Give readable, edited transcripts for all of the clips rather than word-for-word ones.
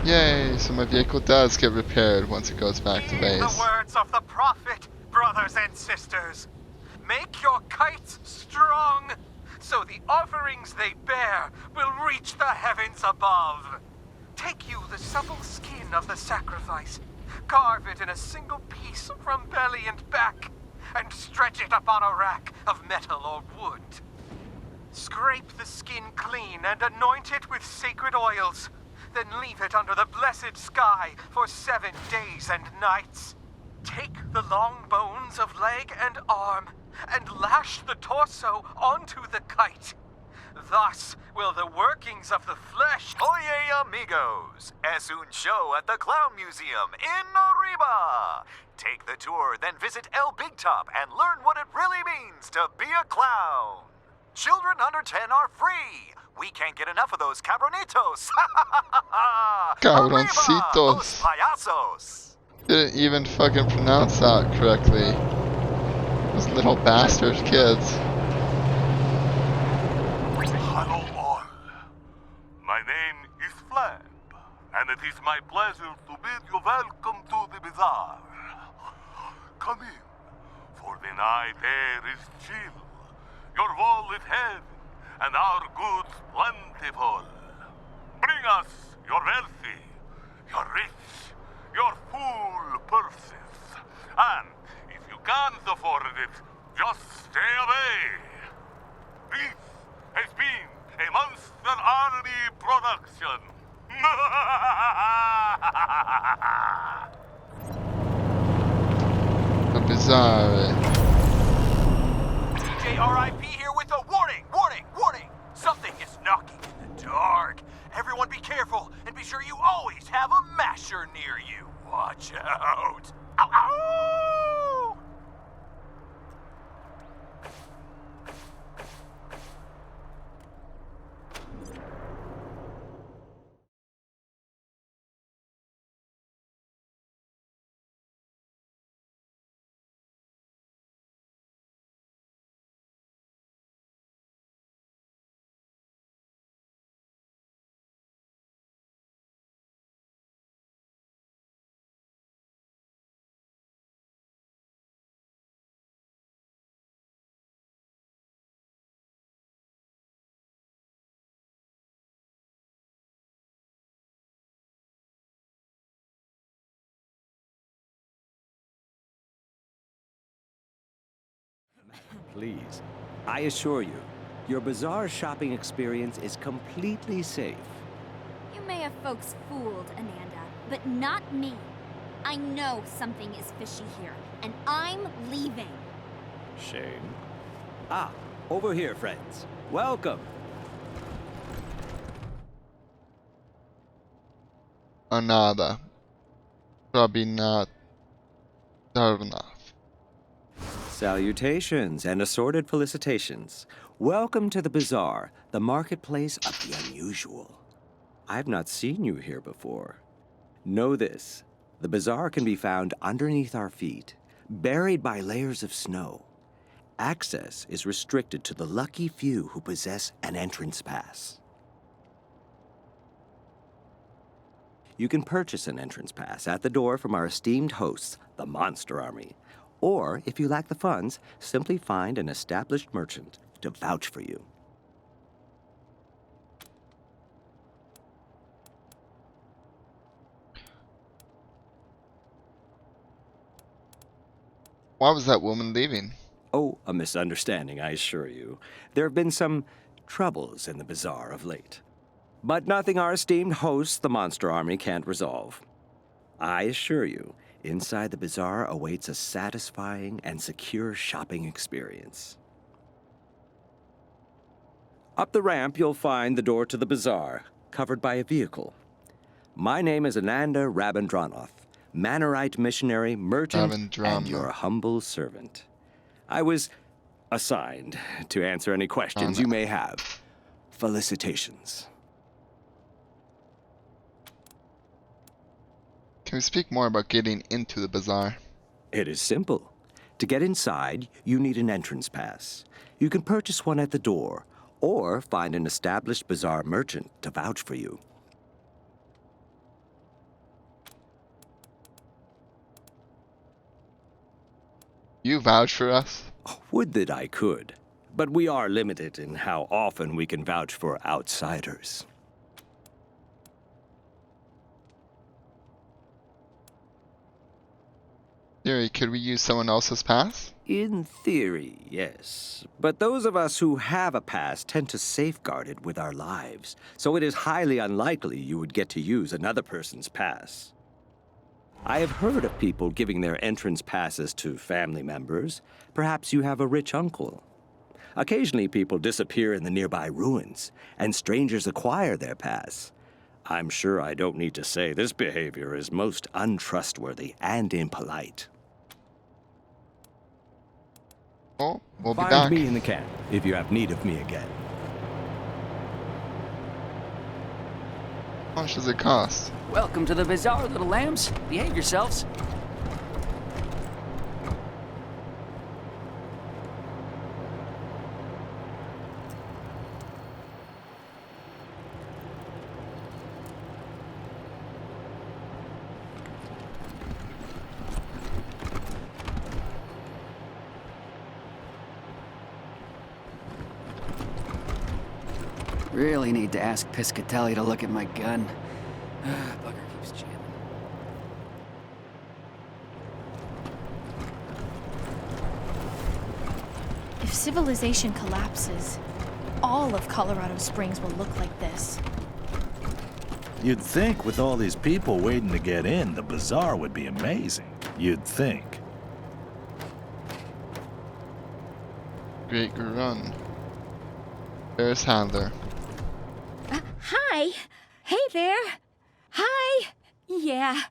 Yay, so my vehicle does get repaired once it goes back to Heed base. the words of the prophet, brothers and sisters. Make your kites strong, so the offerings they bear will reach the heavens above. Take you the supple skin of the sacrifice, carve it in a single piece from belly and back, and stretch it upon a rack of metal or wood. Scrape the skin clean and anoint it with sacred oils. Then leave it under the blessed sky for 7 days and nights. Take the long bones of leg and arm and lash the torso onto the kite. Thus will the workings of the flesh... Oye, amigos! Es un show at the Clown Museum in Arriba! Take the tour, then visit El Big Top and learn what it really means to be a clown. Children under 10 are free. We can't get enough of those cabronitos. Cabroncitos. Arriba, los payasos. Didn't even fucking pronounce that correctly. Those little bastard kids. Hello all. My name is Flamp, and it is my pleasure to bid you welcome to the bazaar. Come in, for the night air is chill. Your wall is heavy, and our goods plentiful. Bring us your wealthy, your rich, your full purses. And if you can't afford it, just stay away. This has been a Monster Army production. A bizarre. DJ RIP here with a warning, warning, warning! Something is knocking in the dark. Everyone be careful, and be sure you always have a masher near you. Watch out. Ow, ow! Please, I assure you, your bazaar shopping experience is completely safe. You may have folks fooled, Ananda, but not me. I know something is fishy here, and I'm leaving. Shame. Ah, over here, friends. Welcome. Another. Probably not enough. Salutations and assorted felicitations. Welcome to the bazaar, the marketplace of the unusual. I've not seen you here before. Know this, the bazaar can be found underneath our feet, buried by layers of snow. Access is restricted to the lucky few who possess an entrance pass. You can purchase an entrance pass at the door from our esteemed hosts, the Monster Army. Or, if you lack the funds, simply find an established merchant to vouch for you. Why was that woman leaving? Oh, a misunderstanding, I assure you. There have been some troubles in the bazaar of late. But nothing our esteemed hosts, the Monster Army, can't resolve. I assure you, inside the bazaar awaits a satisfying and secure shopping experience. Up the ramp, you'll find the door to the bazaar, covered by a vehicle. My name is Ananda Rabindranath, Manorite missionary, merchant, and your humble servant. I was assigned to answer any questions you may have. Felicitations. Can we speak more about getting into the bazaar? It is simple. To get inside, you need an entrance pass. You can purchase one at the door, or find an established bazaar merchant to vouch for you. you vouch for us? Would that I could, but we are limited in how often we can vouch for outsiders. Theory, could we use someone else's pass? In theory, yes. But those of us who have a pass tend to safeguard it with our lives, so it is highly unlikely you would get to use another person's pass. I have heard of people giving their entrance passes to family members. Perhaps you have a rich uncle. Occasionally people disappear in the nearby ruins, and strangers acquire their pass. I'm sure I don't need to say this behavior is most untrustworthy and impolite. Oh, we'll be Find back. me in the camp if you have need of me again. How much does it cost? Welcome to the bazaar, little lambs. Behave yourselves. Really need to ask Piscatelli to look at my gun. Bugger keeps jamming. If civilization collapses, all of Colorado Springs will look like this. You'd think with all these people waiting to get in, the bazaar would be amazing. You'd think. Great run. There's Handler. Hi. Hey there. Hi. Yeah,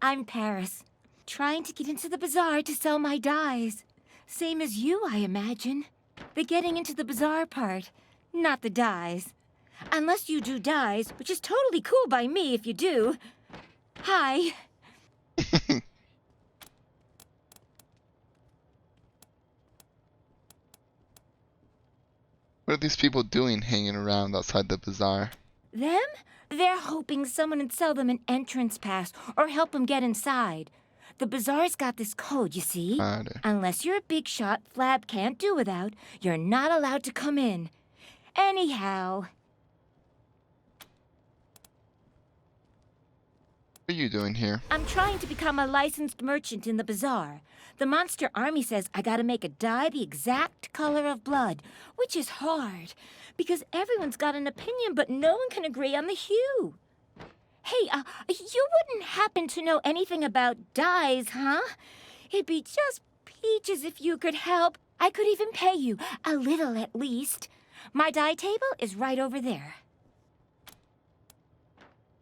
I'm Paris. Trying to get into the bazaar to sell my dyes. Same as you, I imagine. The getting into the bazaar part, not the dyes. Unless you do dyes, which is totally cool by me if you do. Hi. What are these people doing hanging around outside the bazaar? Them? They're hoping someone would sell them an entrance pass or help them get inside. The bazaar's got this code, you see? Harder. Unless you're a big shot Flab can't do without, you're not allowed to come in. Anyhow, What are you doing here? I'm trying to become a licensed merchant in the bazaar. The monster army says I gotta make a dye the exact color of blood, which is hard, because everyone's got an opinion, but no one can agree on the hue. Hey, you wouldn't happen to know anything about dyes, huh? It'd be just peaches if you could help. I could even pay you, a little at least. My dye table is right over there.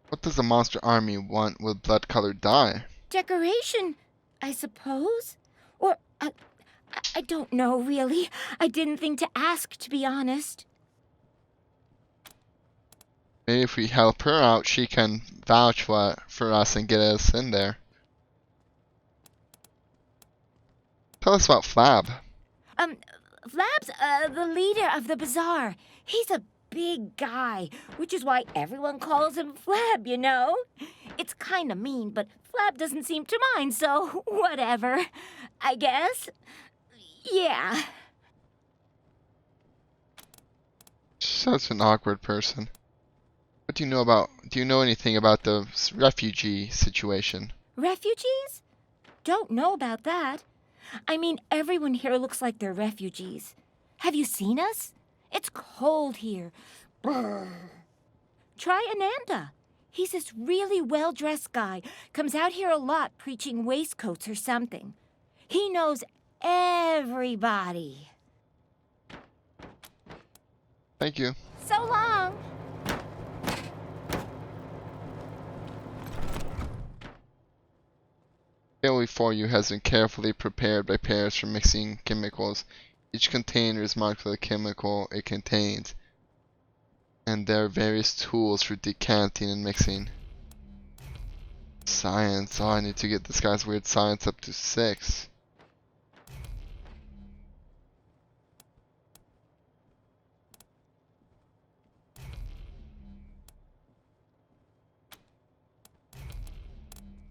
What does the monster army want with blood-colored dye? Decoration, I suppose? Or, I don't know, really. I didn't think to ask, to be honest. Maybe if we help her out, she can vouch for us and get us in there. Tell us about Flab. Flab's, the leader of the bazaar. He's a big guy, which is why everyone calls him Flab, you know? It's kinda mean, but Flab doesn't seem to mind, so whatever, I guess. Yeah. Such an awkward person. What do you know anything about the refugee situation? Refugees? Don't know about that. I mean, everyone here looks like they're refugees. Have you seen us? It's cold here. Brr. Try Ananda. He's this really well-dressed guy. Comes out here a lot preaching waistcoats or something. He knows everybody. Thank you. So long. Table before you has been carefully prepared by Paris for mixing chemicals. Each container is marked with the chemical it contains, and there are various tools for decanting and mixing. Science. Oh, I need to get this guy's weird science up to 6.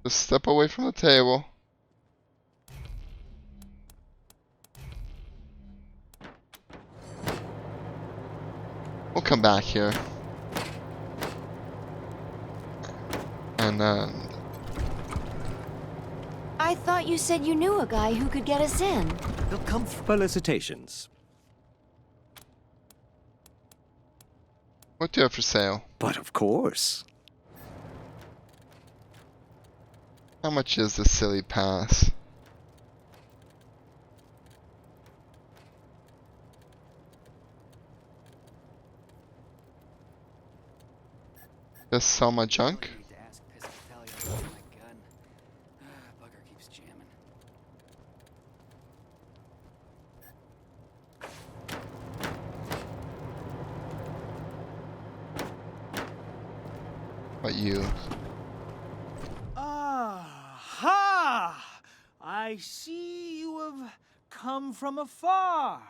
Just step away from the table. come back here. And I thought you said you knew a guy who could get us in. They'll come for felicitations. what do you have for sale? But of course. How much is the silly pass? Just sell my junk? Need to ask Piscatelli to look at my gun. Bugger keeps jamming. What you? Aha! I see you have come from afar.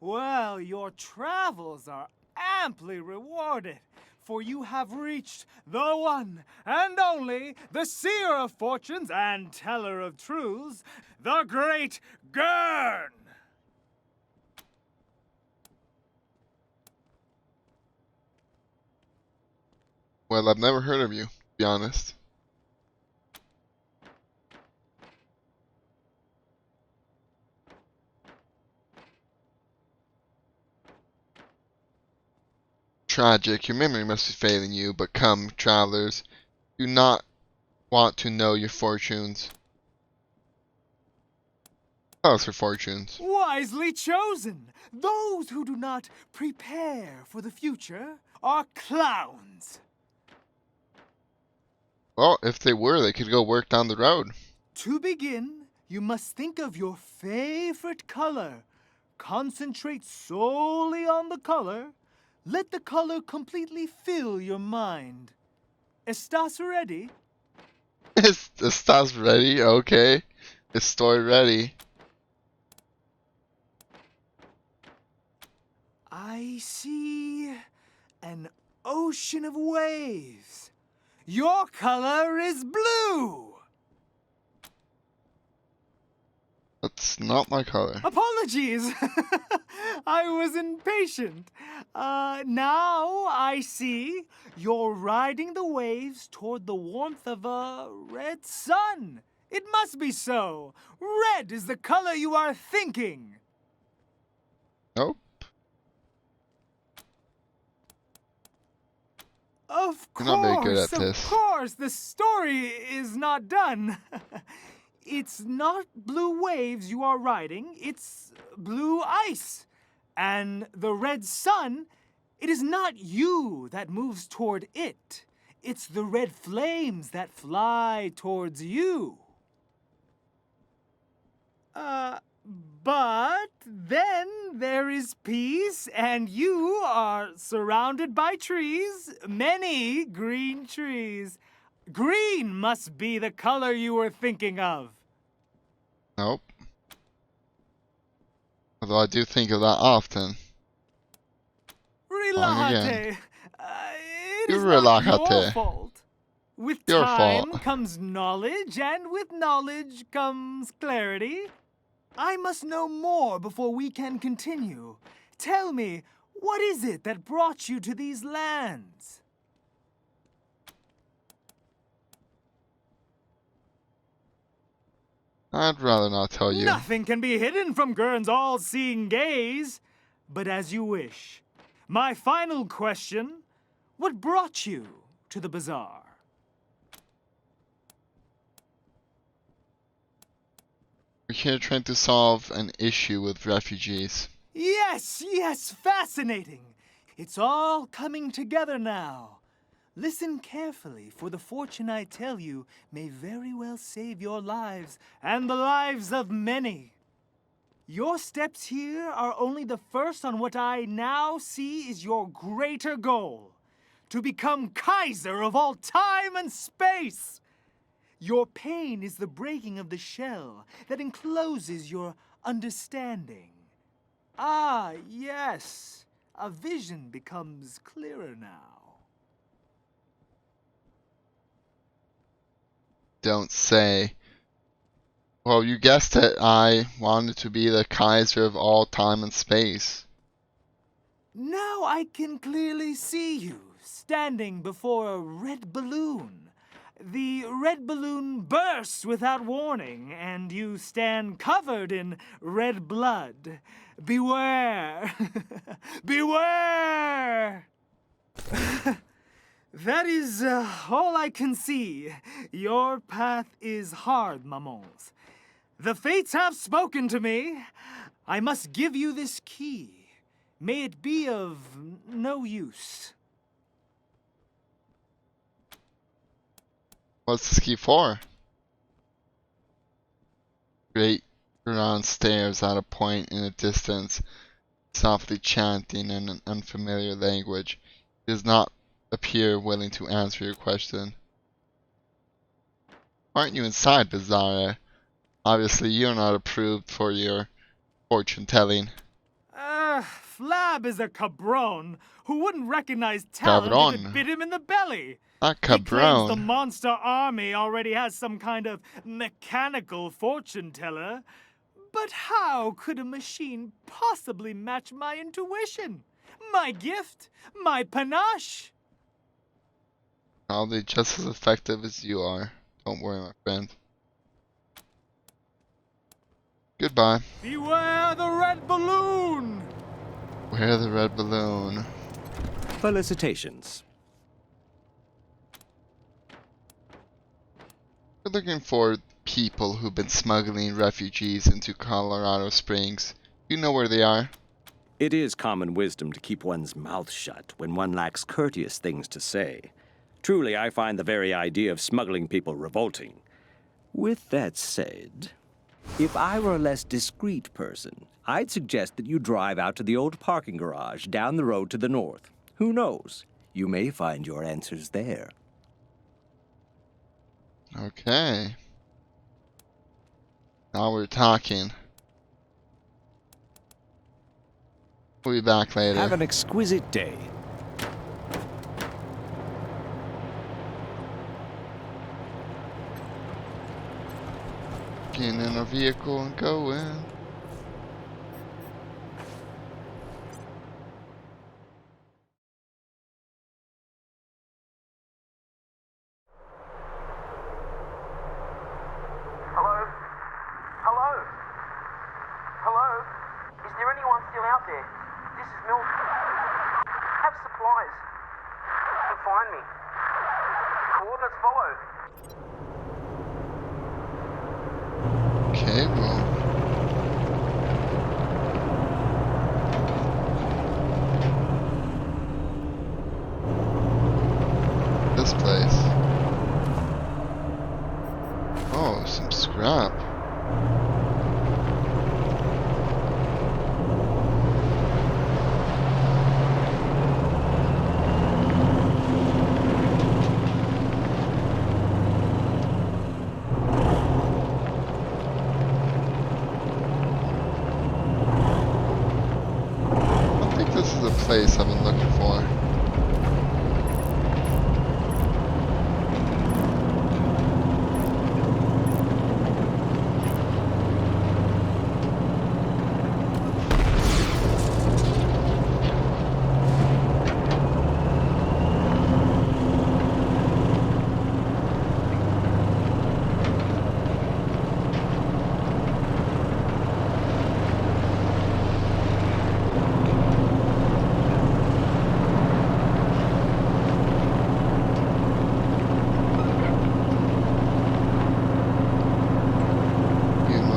Well, your travels are amply rewarded, for you have reached the one and only, the seer of fortunes and teller of truths, the great Gurn! Well, I've never heard of you, to be honest. Tragic, your memory must be failing you, but come, travelers, do not want to know your fortunes. Tell us your fortunes. Wisely chosen! Those who do not prepare for the future are clowns. Well, if they were, they could go work down the road. To begin, you must think of your favorite color. Concentrate solely on the color. Let the color completely fill your mind. ¿Estás ready? Estás ready? Okay. Estoy ready. I see an ocean of waves. Your color is blue. That's not my color. Apologies. I was impatient. Now I see you're riding the waves toward the warmth of a red sun. It must be so. Red is the color you are thinking. Nope. Of You're not very good at of this. course, the story is not done. It's not blue waves you are riding, it's blue ice. And the red sun, it is not you that moves toward it. It's the red flames that fly towards you. But then there is peace, and you are surrounded by trees, many green trees. Green must be the color you were thinking of. Nope. Although I do think of that often. Relájate. It You is not your relájate. fault. With Your time fault. comes knowledge, and with knowledge comes clarity. I must know more before we can continue. Tell me, what is it that brought you to these lands? I'd rather not tell you. Nothing can be hidden from Gurn's all-seeing gaze. But as you wish. My final question, what brought you to the bazaar? We're here trying to solve an issue with refugees. Yes, fascinating. It's all coming together now. Listen carefully, for the fortune I tell you may very well save your lives and the lives of many. Your steps here are only the first on what I now see is your greater goal, to become Kaiser of all time and space. Your pain is the breaking of the shell that encloses your understanding. Ah, yes, a vision becomes clearer now. Don't say. Well, you guessed it. I wanted to be the Kaiser of all time and space. Now I can clearly see you, standing before a red balloon. The red balloon bursts without warning, and you stand covered in red blood. Beware! Beware! That is all I can see. Your path is hard, Mamons. The fates have spoken to me. I must give you this key. May it be of no use. What's this key for? Great round stares at a point in the distance, softly chanting in an unfamiliar language. He does not appear willing to answer your question. Aren't you inside, Bizarre? Obviously, you're not approved for your fortune telling. Flab is a cabron who wouldn't recognize talent if it bit him in the belly. Not He claims the cabron. monster army already has some kind of mechanical fortune teller. But how could a machine possibly match my intuition? My gift? My panache? Probably just as effective as you are. Don't worry, my friend. Goodbye. Beware the red balloon! Where the red balloon? Felicitations. We're looking for people who've been smuggling refugees into Colorado Springs. You know where they are? It is common wisdom to keep one's mouth shut when one lacks courteous things to say. Truly, I find the very idea of smuggling people revolting. With that said, if I were a less discreet person, I'd suggest that you drive out to the old parking garage down the road to the north. Who knows? You may find your answers there. Okay. Now we're talking. We'll be back later. Have an exquisite day. Getting in a vehicle and going. Hello? Hello? Hello? Is there anyone still out there? This is Milk. Have supplies. You can find me. Coordinates follow. Okay, well. This place. Oh, some scrap. I think this is a place I've been looking for.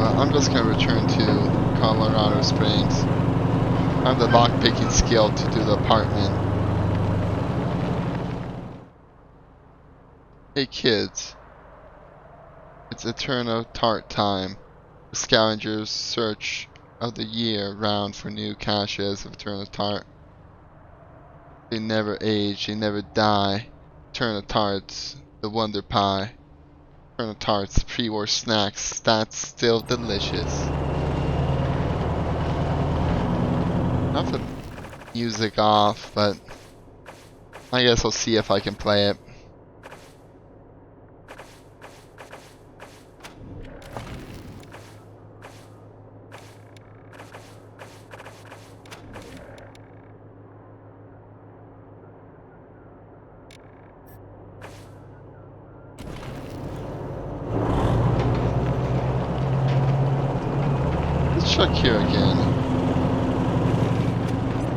I'm just gonna return to Colorado Springs. I have the lockpicking skill to do the apartment. Hey kids. It's Eternal Tart time. The scavengers search of the year round for new caches of Eternal Tart. They never age, they never die. Eternal Tarts, the Wonder Pie. Eternal Tarts, pre-war snacks, that's still delicious. I have the music off, but I guess I'll see if I can play it. check here again.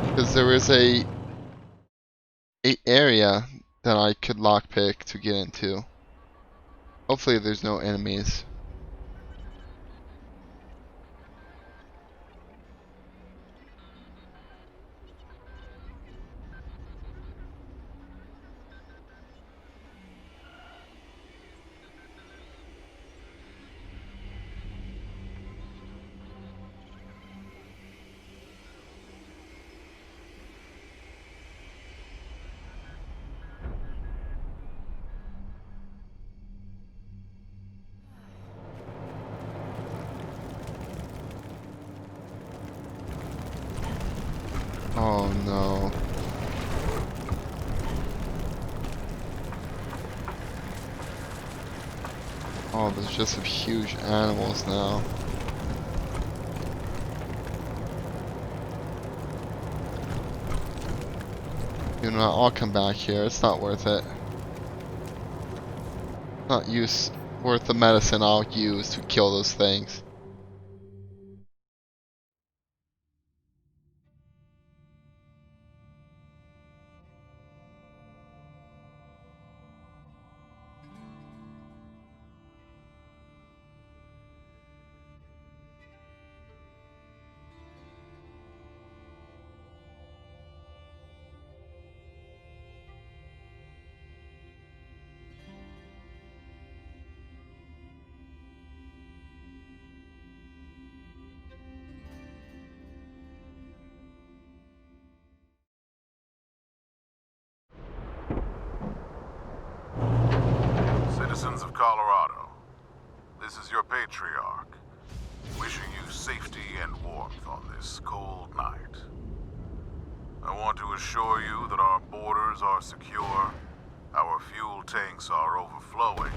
Because there was a area that I could lockpick to get into. Hopefully there's no enemies. Oh no. Oh, there's just some huge animals now. You know, I'll come back here. It's not worth it. Not worth the medicine I'll use to kill those things. Citizens of Colorado, this is your patriarch, wishing you safety and warmth on this cold night. I want to assure you that our borders are secure, our fuel tanks are overflowing,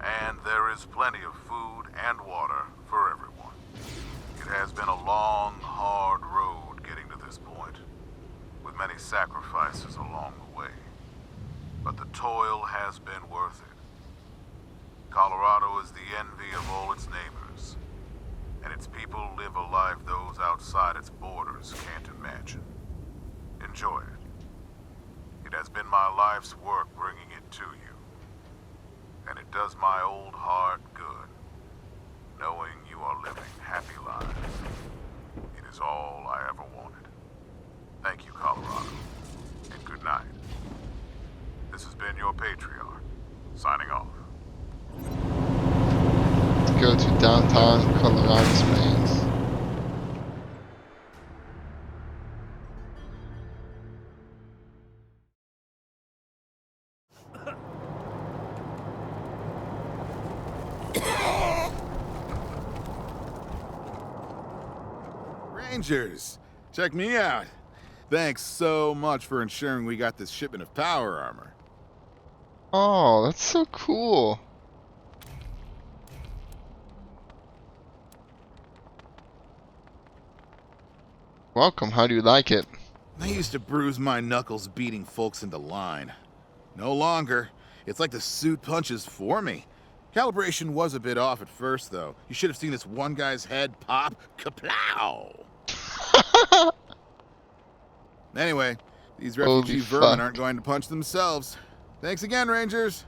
and there is plenty of food and water for everyone. It has been a long, hard road getting to this point, with many sacrifices along the way. But the toil has been worth it. Colorado is the envy of all its neighbors, and its people live a life those outside its borders can't imagine. Enjoy it. It has been my life's work bringing it to you, and it does my old heart good, knowing you are living happy lives. It is all I ever wanted. Thank you, Colorado, and good night. This has been your patriarch, signing off. Let's go to downtown Colorado Springs. Rangers, check me out. Thanks so much for ensuring we got this shipment of power armor. Oh, that's so cool. Welcome, how do you like it? I used to bruise my knuckles beating folks into line. No longer. It's like the suit punches for me. Calibration was a bit off at first, though. You should have seen this one guy's head pop. Kaplow! Anyway, these refugee vermin aren't going to punch themselves. Thanks again, Rangers.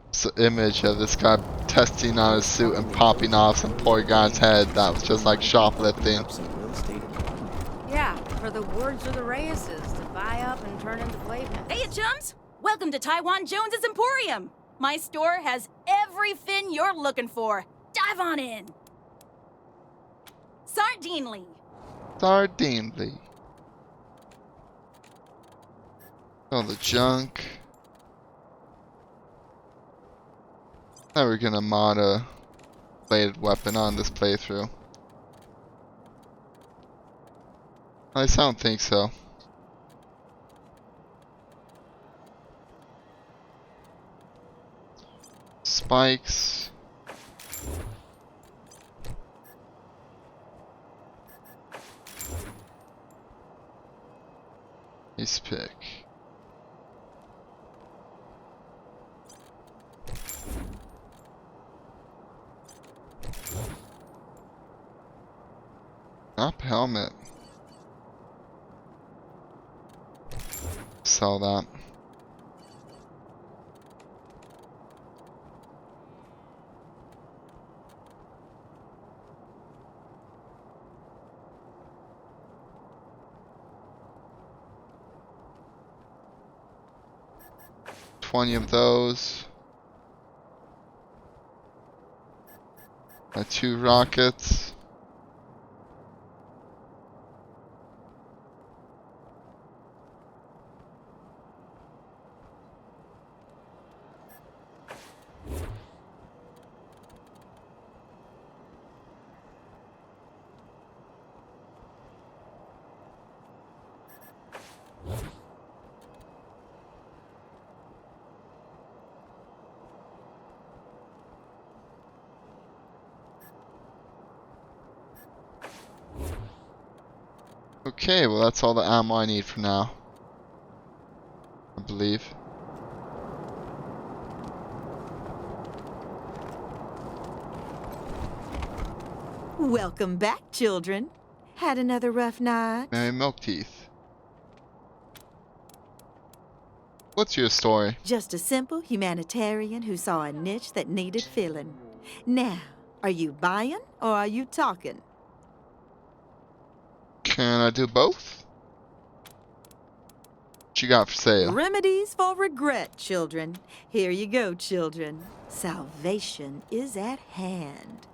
It's the image of this guy testing on his suit and popping off some poor guy's head that was just like shoplifting. Yeah, for the words of the Reyes's to buy up and turn into playpen. Hey, chums! Welcome to Taiwan Jones's Emporium. My store has every fin you're looking for. Dive on in. Sardinely. Sardinely. All the junk. Now we're gonna mod a bladed weapon on this playthrough. At least I don't think so. Spikes. Ace pick. Up helmet. Sell that. $20 of those. My 2 rockets. Okay, well that's all the ammo I need for now. I believe. Welcome back, children. Had another rough night? Mary Milkteeth. What's your story? Just a simple humanitarian who saw a niche that needed filling. Now, are you buying or are you talking? Can I do both? What you got for sale? Remedies for regret, children. Here you go, children. Salvation is at hand.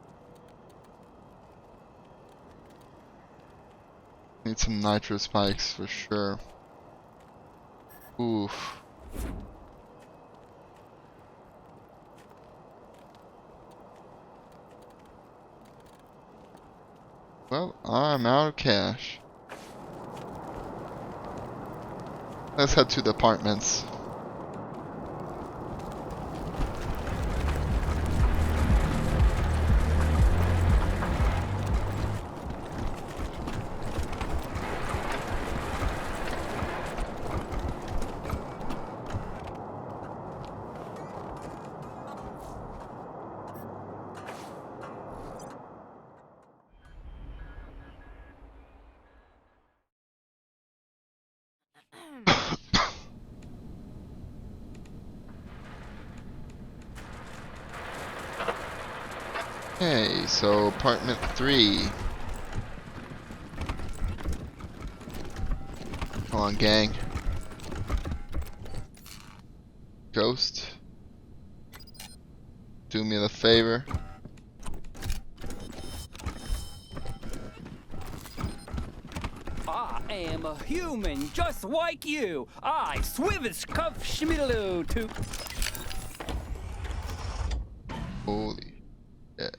Need some nitro spikes for sure. Oof. Well, I'm out of cash. Let's head to the apartments. Okay, so apartment 3. Come on, gang. Ghost. Do me the favor. I am a human just like you. I swivis cuff schmiddaloo to. Holy. Yeah.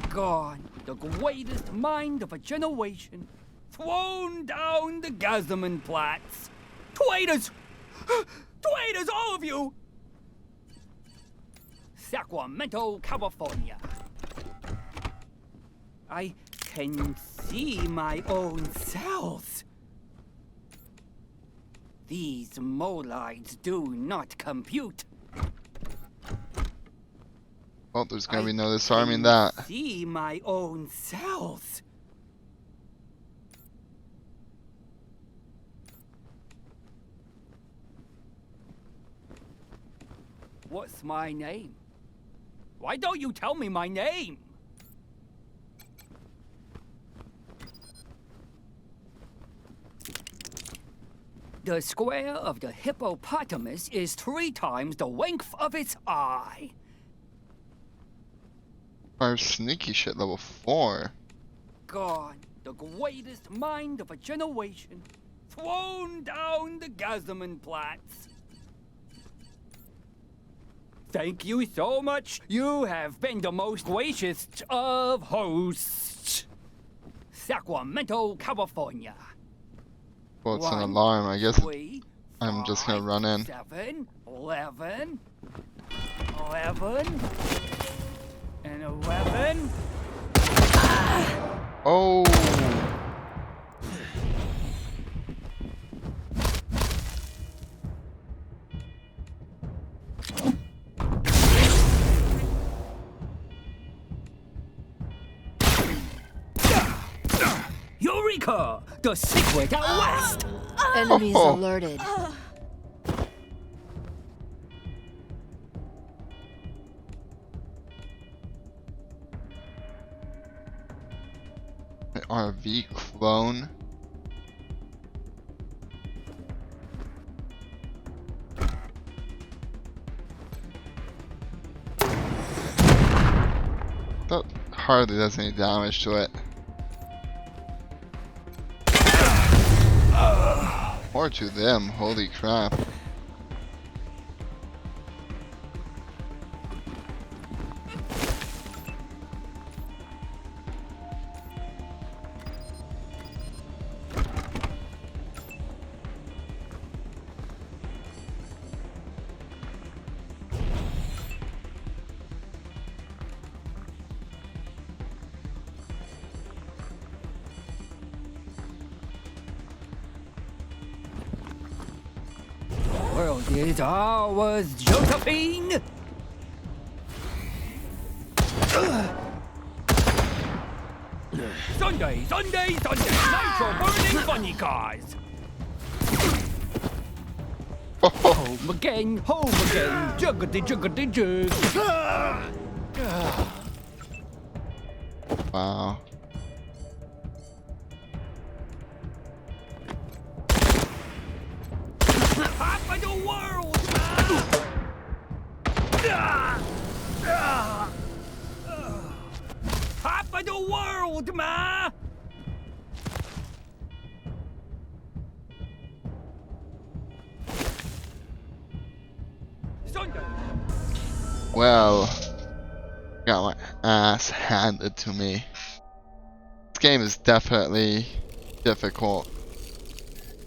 Gone, the greatest mind of a generation, thrown down the Gazdaman-Platz. Traitors! Traitors, all of you! Sacramento, California. I can see my own cells. These molides do not compute. Well, there's gonna be no disarming that. See my own cells. What's my name? Why don't you tell me my name? The square of the hippopotamus is 3 times the length of its eye. Our sneaky shit level 4. Gone, the greatest mind of a generation, thrown down the Gazdaman-Platz. Thank you so much. You have been the most gracious of hosts. Sacramento, California. Well, it's an 1, alarm. I guess 3, I'm just gonna run in. 7, 11, 11, and 11. Oh! Seeker, the secret out west. Enemies alerted. An RV clone. That hardly does any damage to it. Or to them, holy crap. World is ours, Josephine! Sunday, Sunday, Sunday! Nitro burning funny cars! Home again, juggity juggity jug! Wow. Half of the world, man! Half of the world, man! Well, got my ass handed to me. This game is definitely difficult.